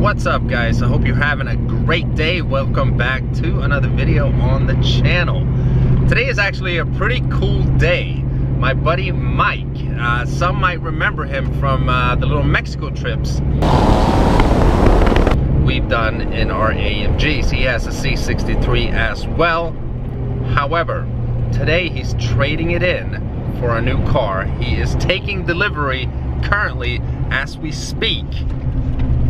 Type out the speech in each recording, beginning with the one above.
What's up, guys? I hope you're having a great day. Welcome back to another video on the channel. Today is actually a pretty cool day. My buddy Mike, some might remember him from the little Mexico trips we've done in our AMGs. He has a C63 as well. However, today he's trading it in for a new car. He is taking delivery currently as we speak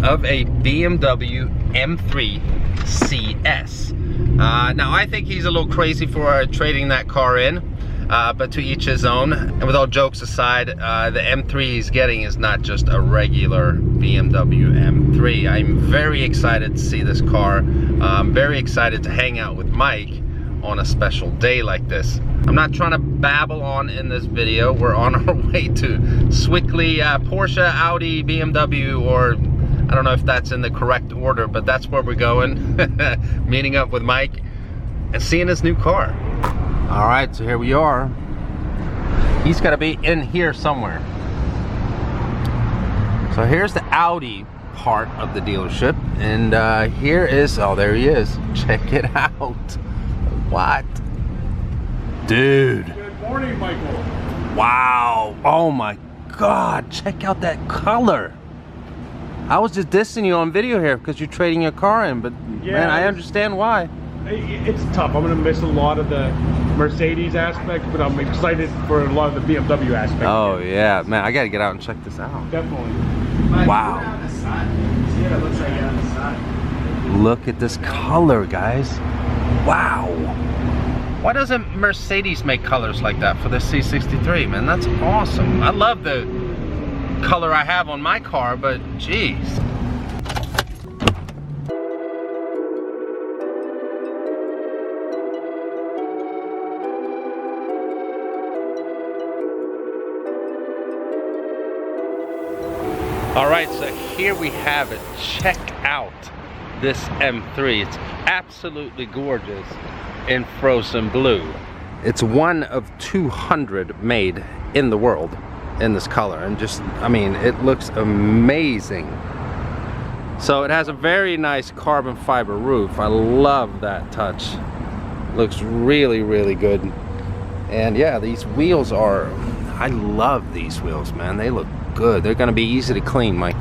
of a BMW M3 CS. Now I think he's a little crazy for trading that car in, but to each his own. And with all jokes aside, the M3 he's getting is not just a regular BMW M3. I'm very excited to see this car. I'm very excited to hang out with Mike on a special day like this. I'm not trying to babble on in this video. We're on our way to Swickley, Porsche, Audi, BMW, or I don't know if that's in the correct order, but that's where we're going. Meeting up with Mike and seeing his new car. All right, so here we are. He's got to be in here somewhere. So here's the Audi part of the dealership, and here is, oh, there he is. Check it out. What? Dude. Good morning, Michael. Wow. Oh my God, check out that color. I was just dissing you on video here because you're trading your car in, but yeah, man, I understand why. It's tough. I'm going to miss a lot of the Mercedes aspect, but I'm excited for a lot of the BMW aspect. Oh yeah, man, I got to get out and check this out. Definitely. Wow. Yeah, it looks like you're on the side. Look at this color, guys. Wow. Why doesn't Mercedes make colors like that for the C63, man? That's awesome. I love the color I have on my car, but geez. All right, so here we have it. Check out this M3. It's absolutely gorgeous in frozen blue. It's one of 200 made in the world in this color, and just, I mean, it looks amazing. So it has a very nice carbon fiber roof. I love that touch. Looks really, really good. And yeah, these wheels are, I love these wheels, man. They look good. They're gonna be easy to clean, Mike.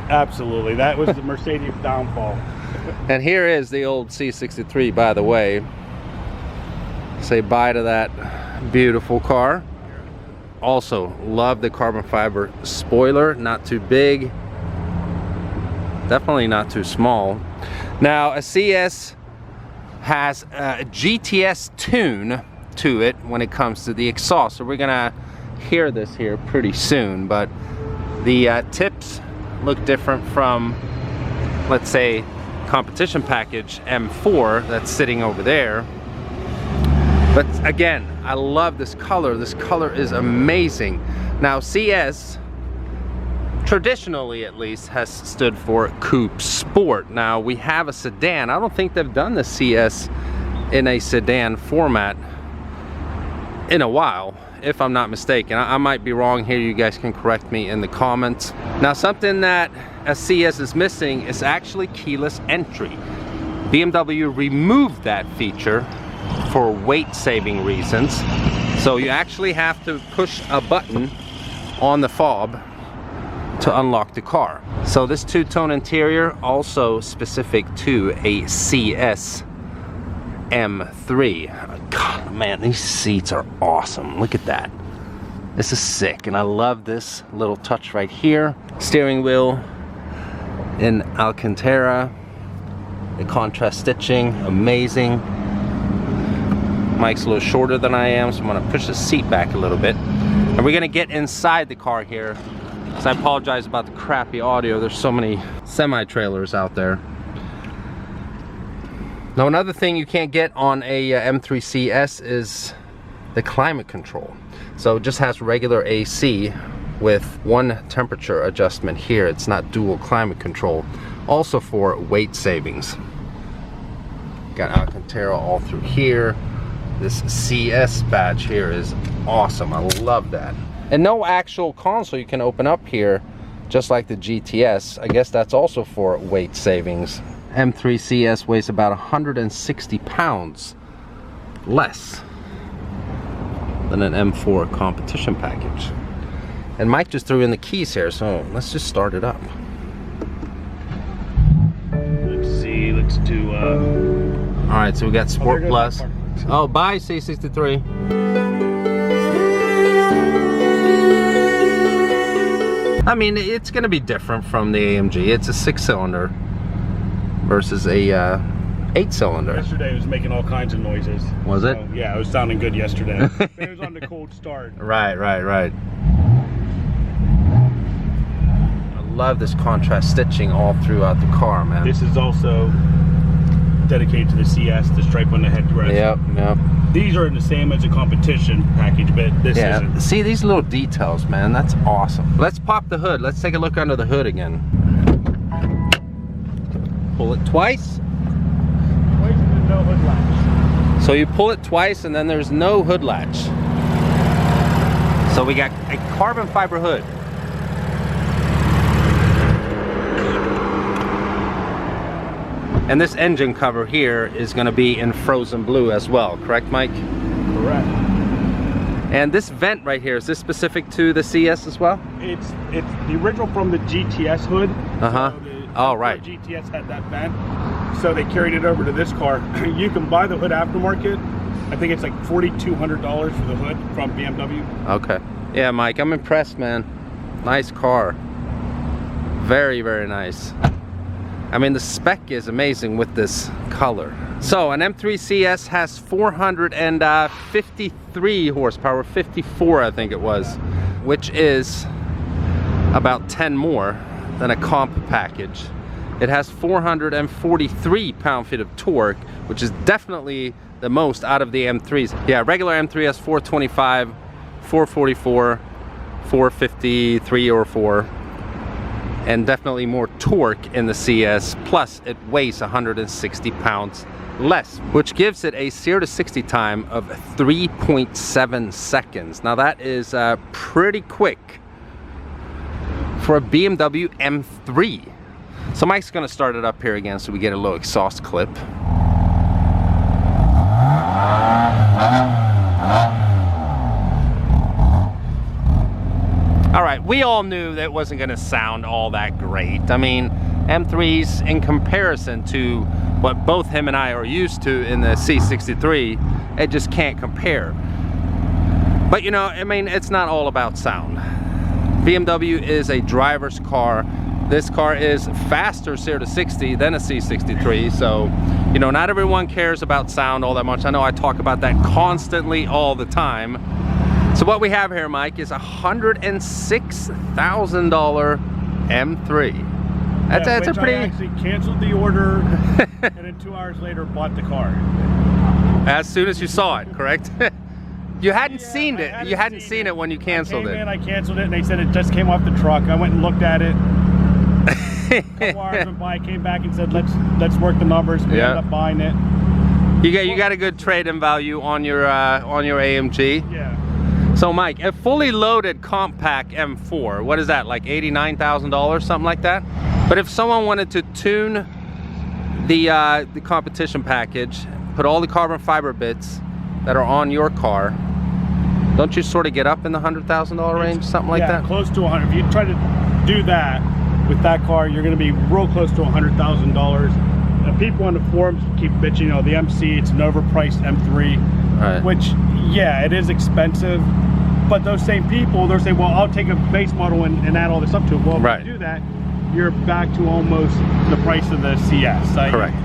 Absolutely. That was the Mercedes downfall. And here is the old C63, by the way. Say bye to that beautiful car. Also, love the carbon fiber spoiler. Not too big. Definitely not too small. Now, a CS has a GTS tune to it when it comes to the exhaust. So we're gonna hear this here pretty soon. But the tips look different from, let's say, competition package M4 that's sitting over there. But again, I love this color. This color is amazing. Now, CS, traditionally at least, has stood for coupe sport. Now, we have a sedan. I don't think they've done the CS in a sedan format in a while, if I'm not mistaken. I might be wrong here. You guys can correct me in the comments. Now, something that a CS is missing is actually keyless entry. BMW removed that feature for weight saving reasons. So you actually have to push a button on the fob to unlock the car. So this two-tone interior also specific to a CS M3. God, man, these seats are awesome. Look at that. This is sick, and I love this little touch right here. Steering wheel in Alcantara. The contrast stitching, amazing. Mike's a little shorter than I am, so I'm gonna push the seat back a little bit. And we're gonna get inside the car here. So I apologize about the crappy audio. There's so many semi-trailers out there. Now, another thing you can't get on a M3 CS is the climate control. So it just has regular AC with one temperature adjustment here. It's not dual climate control. Also for weight savings. Got Alcantara all through here. This CS badge here is awesome. I love that. And no actual console you can open up here just like the GTS. I guess that's also for weight savings. M3 CS weighs about 160 pounds less than an M4 competition package. And Mike just threw in the keys here, so let's just start it up. Let's see, let's do all right, so we got Sport Plus. Oh, bye C63. I mean, it's gonna be different from the AMG. It's a 6-cylinder versus a 8-cylinder. Yesterday it was making all kinds of noises. Was it? Yeah, it was sounding good yesterday. It was on the cold start. Right. I love this contrast stitching all throughout the car, man. This is also dedicated to the CS, the stripe on the headrest. Yep. These are the same as a competition package, but this isn't. See these little details, man. That's awesome. Let's pop the hood. Let's take a look under the hood again. Pull it twice. Twice and then no hood latch. So you pull it twice and then there's no hood latch. So we got a carbon fiber hood. And this engine cover here is going to be in frozen blue as well, correct, Mike? Correct. And this vent right here, is this specific to the CS as well? It's the original from the GTS hood. Uh-huh. So right. GTS had that vent, so they carried it over to this car. You can buy the hood aftermarket. I think it's like $4,200 for the hood from BMW. Okay. Yeah, Mike, I'm impressed, man. Nice car. Very, very nice. I mean, the spec is amazing with this color. So an M3 CS has 453 horsepower, 54 I think it was, which is about 10 more than a comp package. It has 443 pound-feet of torque, which is definitely the most out of the M3s. Yeah, regular M3 has 425, 444, 453 or 4. And definitely more torque in the CS, plus it weighs 160 pounds less, which gives it a 0 to 60 time of 3.7 seconds. Now that is pretty quick for a BMW M3. So Mike's gonna start it up here again so we get a little exhaust clip. All right, we all knew that it wasn't gonna sound all that great. I mean, M3s in comparison to what both him and I are used to in the C63, it just can't compare. But you know, I mean, it's not all about sound. BMW is a driver's car. This car is faster 0 to 60 than a C63, so, you know, not everyone cares about sound all that much. I know I talk about that constantly all the time. So what we have here, Mike, is a $106,000 M3. That's a pretty... I actually canceled the order and then 2 hours later bought the car. As soon as you saw it, correct? You hadn't seen it. You hadn't seen it when you canceled it. I canceled it and they said it just came off the truck. I went and looked at it. A couple hours went by, came back and said let's work the numbers. We ended up buying it. You got a good trade-in value on your AMG. Yeah. So Mike, a fully loaded compact M4, what is that, like $89,000, something like that? But if someone wanted to tune the competition package, put all the carbon fiber bits that are on your car, don't you sort of get up in the $100,000 range, something like that? Yeah, close to 100. If you try to do that with that car, you're going to be real close to $100,000. People on the forums keep bitching, you know, the MC, it's an overpriced M3, right. Which, yeah, it is expensive. But those same people, they'll say, well, I'll take a base model and add all this up to it. Well, if you do that, you're back to almost the price of the CS. Correct.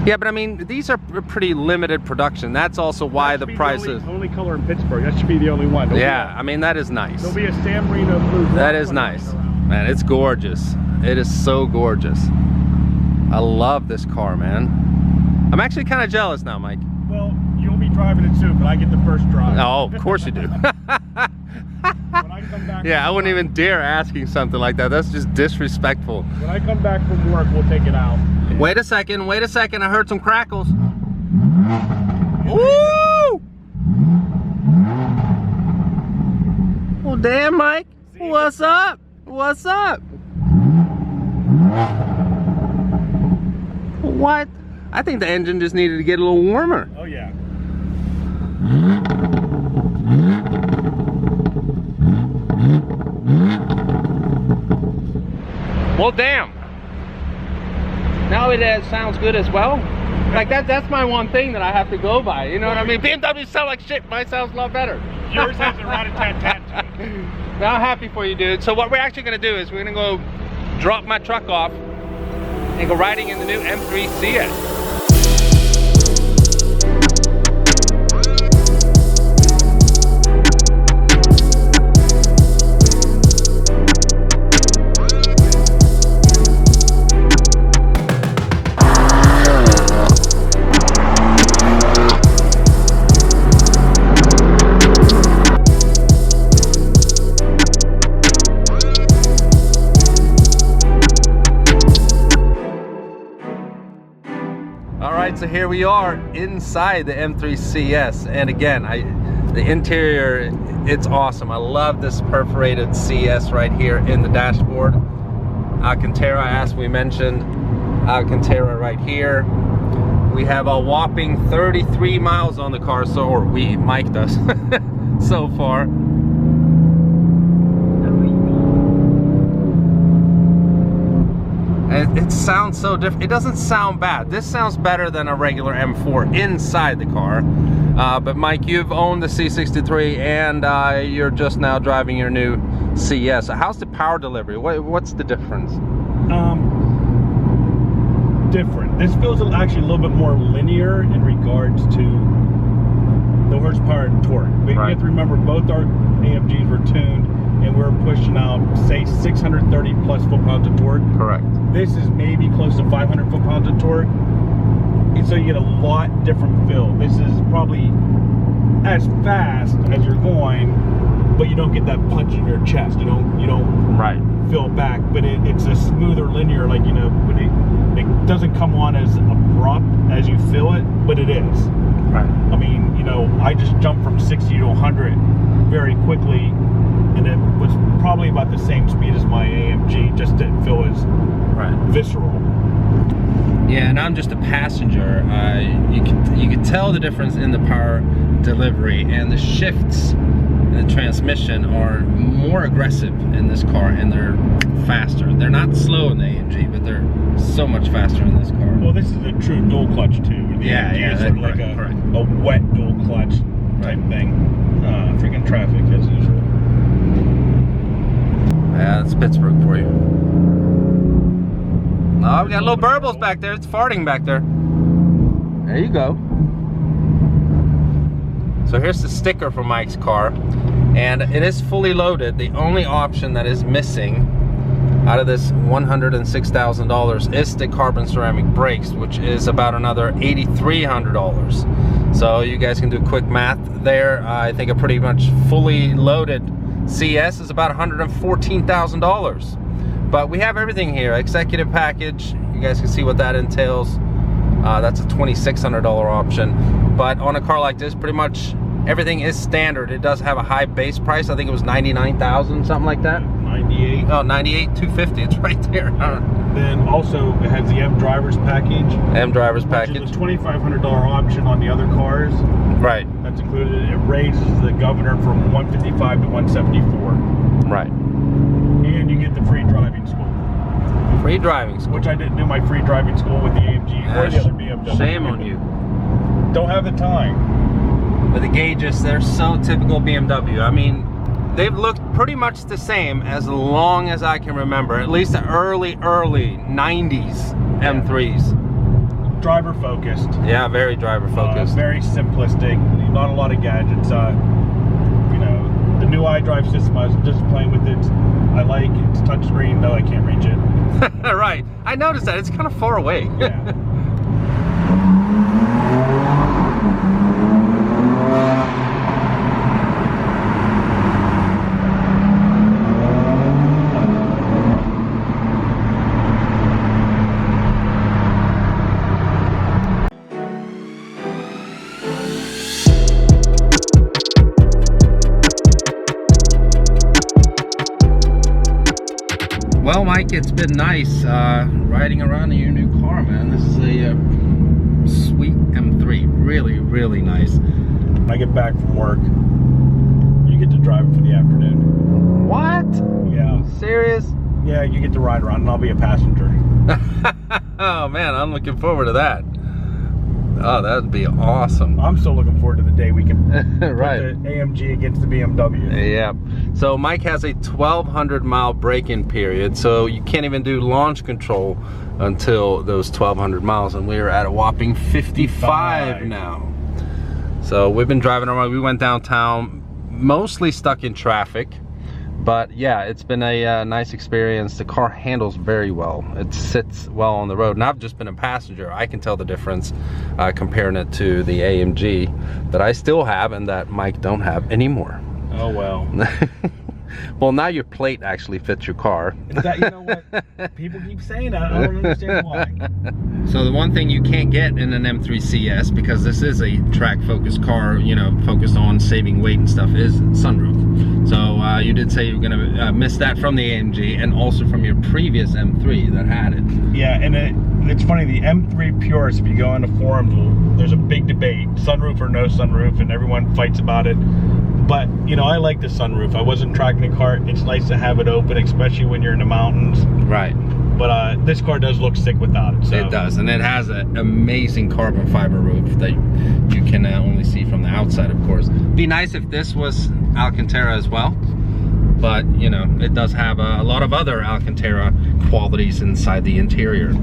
Yeah, but I mean, these are pretty limited production. That's also why the price is... only color in Pittsburgh. That should be the only one. Yeah, I mean, that is nice. There'll be a San Marino blue. That is nice. Man, it's gorgeous. It is so gorgeous. I love this car, man. I'm actually kind of jealous now, Mike. Well, you'll be driving it soon, but I get the first drive. Oh, of course you do. When I come back, yeah, I wouldn't even dare asking something like that. That's just disrespectful. When I come back from work, we'll take it out. Wait a second, I heard some crackles. Woo! Well, damn, Mike. What's up? What's up? What? I think the engine just needed to get a little warmer. Oh yeah. Well, damn. Now it sounds good as well. Like that's my one thing that I have to go by. You know what I mean? BMWs sound like shit. Mine sounds a lot better. Yours has a rat-a-tat-tat to it. Now I'm happy for you, dude. So what we're actually gonna do is we're gonna go drop my truck off and go riding in the new M3 CS. So here we are inside the M3 CS, and again, the interior, it's awesome. I love this perforated CS right here in the dashboard. Alcantara, as we mentioned, Alcantara right here. We have a whopping 33 miles on the car, so, or Mike does so far. It sounds so different. It doesn't sound bad. This sounds better than a regular M4 inside the car. But Mike, you've owned the C63 and you're just now driving your new CS. How's the power delivery? What's the difference? Different. This feels actually a little bit more linear in regards to the horsepower and torque. But you have to remember both our AMGs were tuned and we're pushing out, say, 630 plus foot-pounds of torque. Correct. This is maybe close to 500 foot-pounds of torque. And so you get a lot different feel. This is probably as fast as you're going, but you don't get that punch in your chest. You don't feel back, but it's a smoother linear, like, you know, but it doesn't come on as abrupt as you feel it, but it is. Right. I mean, you know, I just jumped from 60 to 100 very quickly, and it was probably about the same speed as my AMG, just didn't feel as visceral. Yeah, and I'm just a passenger. You can tell the difference in the power delivery, and the shifts in the transmission are more aggressive in this car, and they're faster. They're not slow in the AMG, but they're so much faster in this car. Well, this is a true dual clutch too. The AMG is sort of like a wet dual clutch type thing. Freaking traffic as usual. Yeah, that's Pittsburgh for you. Oh, we got little burbles back there. It's farting back there. There you go. So here's the sticker for Mike's car, and it is fully loaded. The only option that is missing out of this $106,000 is the carbon ceramic brakes, which is about another $8,300. So you guys can do quick math there. I think a pretty much fully loaded CS is about $114,000. But we have everything here. Executive package, you guys can see what that entails. That's a $2,600 option. But on a car like this, pretty much everything is standard. It does have a high base price. I think it was $99,000, something like that. 98. Oh, 98,250. It's right there. Then also it has the M drivers package. M drivers package. Which is a $2,500 option on the other cars. Right. That's included. It raises the governor from 155 to 174. Right. And you get the free driving school. Free driving school. Which I didn't do my free driving school with the AMG or the other BMW. Shame on you. Don't have the time. But the gauges, they're so typical BMW. I mean, they've looked pretty much the same as long as I can remember. At least the early 90s M3s. Driver focused. Yeah, very driver focused. Very simplistic. Not a lot of gadgets. You know, the new iDrive system, I was just playing with it. I like it. It's touchscreen, though I can't reach it. Right. I noticed that. It's kind of far away. Yeah. Well, Mike, Mike, it's been nice riding around in your new car, man. This is a sweet M3. Really, really nice. When I get back from work, you get to drive it for the afternoon. What? Yeah. Serious? Yeah, you get to ride around and I'll be a passenger. Oh man, I'm looking forward to that. Oh, that'd be awesome. I'm still looking forward to the day we can right. put the AMG against the BMW. Yeah. So Mike has a 1,200 mile break-in period, so you can't even do launch control until those 1,200 miles, and we're at a whopping 55 now. So we've been driving around. We went downtown, mostly stuck in traffic. But yeah, it's been a nice experience. The car handles very well. It sits well on the road. And I've just been a passenger. I can tell the difference comparing it to the AMG that I still have and that Mike don't have anymore. Oh, well. Well, now your plate actually fits your car. That, you know what? People keep saying that. I don't understand why. So the one thing you can't get in an M3 CS, because this is a track-focused car, you know, focused on saving weight and stuff, is sunroof. So you did say you were gonna miss that from the AMG and also from your previous M3 that had it. Yeah, and it's funny, the M3 purists, if you go into forums, there's a big debate, sunroof or no sunroof, and everyone fights about it. But, you know, I like the sunroof. I wasn't tracking the car. It's nice to have it open, especially when you're in the mountains. Right. But this car does look sick without it. So. It does, and it has an amazing carbon fiber roof that you can only see from the outside, of course. Be nice if this was Alcantara as well. But, you know, it does have a lot of other Alcantara qualities inside the interior.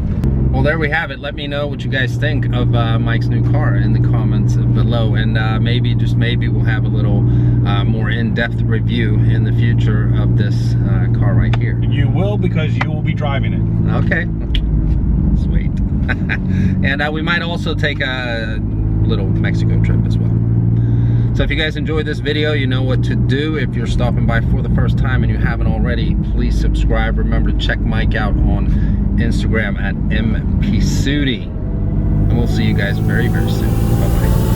Well, there we have it. Let me know what you guys think of Mike's new car in the comments below, and maybe, just maybe, we'll have a little more in-depth review in the future of this car right here. You will, because you will be driving it. Okay, sweet. And we might also take a little Mexico trip as well. So if you guys enjoyed this video, you know what to do. If you're stopping by for the first time and you haven't already, please subscribe. Remember to check Mike out on Instagram at mpsudi. And we'll see you guys very, very soon. Bye-bye.